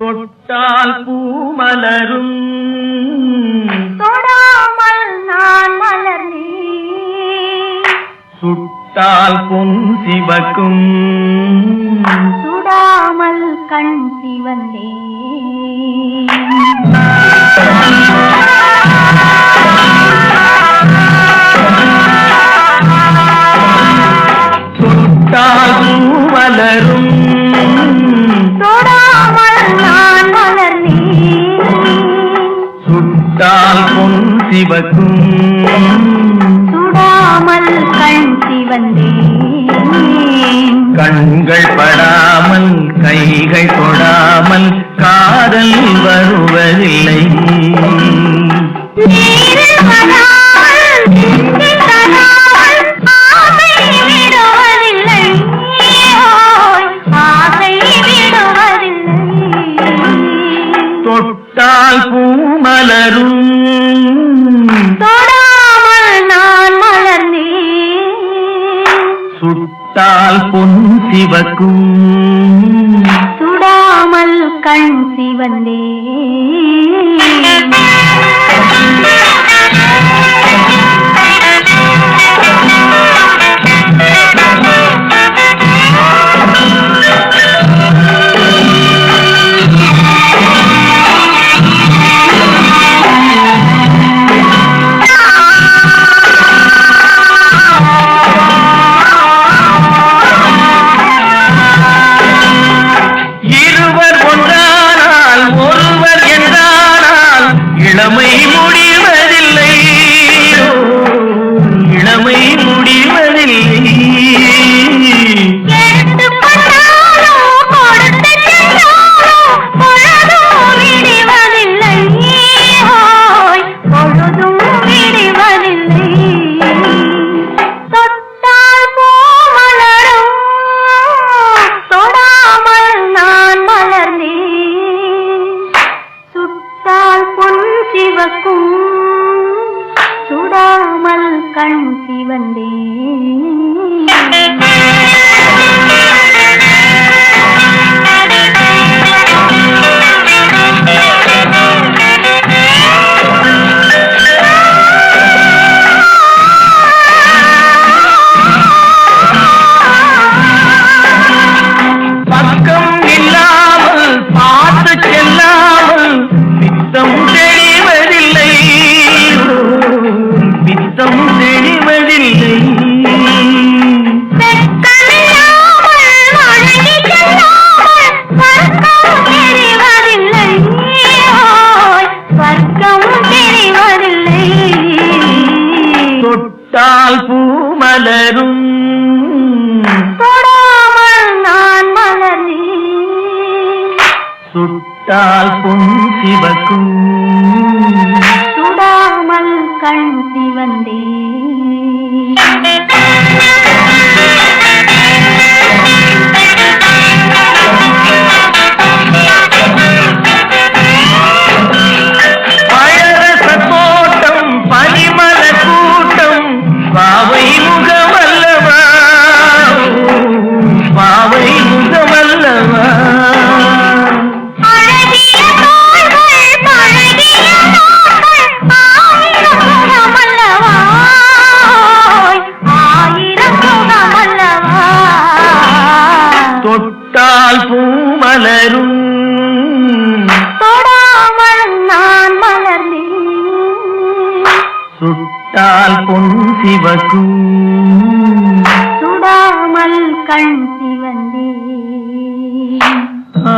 தொட்டால் பூமலரும் தொடாமல் நான் மலர்ந்தேன். சுட்டால் பொன் சிவக்கும் சுடாமல் கண் சிவந்தேன். தொட்டால் பூமலரும் தொடாமல் நான் மலர்ந்தேன். சுட்டால் பொன் சிவக்கும் சுடாமல் கண் சிவந்தேன். கண்கள் படாமல் கைகள் தொடாமல் காதல் வருவதில்லை. நீரில் வராமல் நெஞ்சில் தராமல் ஆசை விடுவதில்லை. ஓய், ஆசை விடுவதில்லை. தொட்டால் பூமலரும் தொடாமல் நான் மலர்ந்தேன். சுட்டால் பொன் சிவக்கும் சுடாமல் கண் சிவந்தேன். இருவர் ஒன்றானால் ஒருவர் என்றானால் இளமை முடிவதில்லை. இளமை முடிவதில்லை. எடுத்து கொண்டாலோ கொடுத்து சென்றாலோ பொழுதும் விடுவதில்லை. ஓய், பொழுதும் விடுவதில்லை. தொட்டால் பூமலரும் தொடாமல் நான் மலர்ந்தேன். சுட்டால் பொன் சிவக்கும் சுடாமல் கண் சிவந்தேன். பக்கம் இல்லாமல் பார்த்து செல்லாமல் பித்தம் தெளிவதில்லை. பித்தம் தெளிவதில்லை. வெட்கமில்லாமல் வணங்கி செல்லாமல் வர்க்கம் தெரிவதில்லை. ஓய், வர்க்கம் தெரிவதில்லை. தொட்டால் பூமலரும் தொடாமல் நான் மலர்ந்தேன். சுட்டால் பொன் சிவக்கும் சுடாமல் கண் சிவந்தேன். பழரச தோட்டம் பனிமல கூட்டம் பாவை முகமல்லவா. பாவை முகமல்லவா. அழகிய தோள்கள் பழகிய நாட்கள் ஆயிரம் முகமல்லவா. ஆயிரம் முகமல்லவா. தொட்டால் பூமலரும் தொடாமல் நான் மலர்ந்தேன். சுட்டால் பொன் சிவக்கும் சுடாமல் கண் சிவந்தேன். ஆ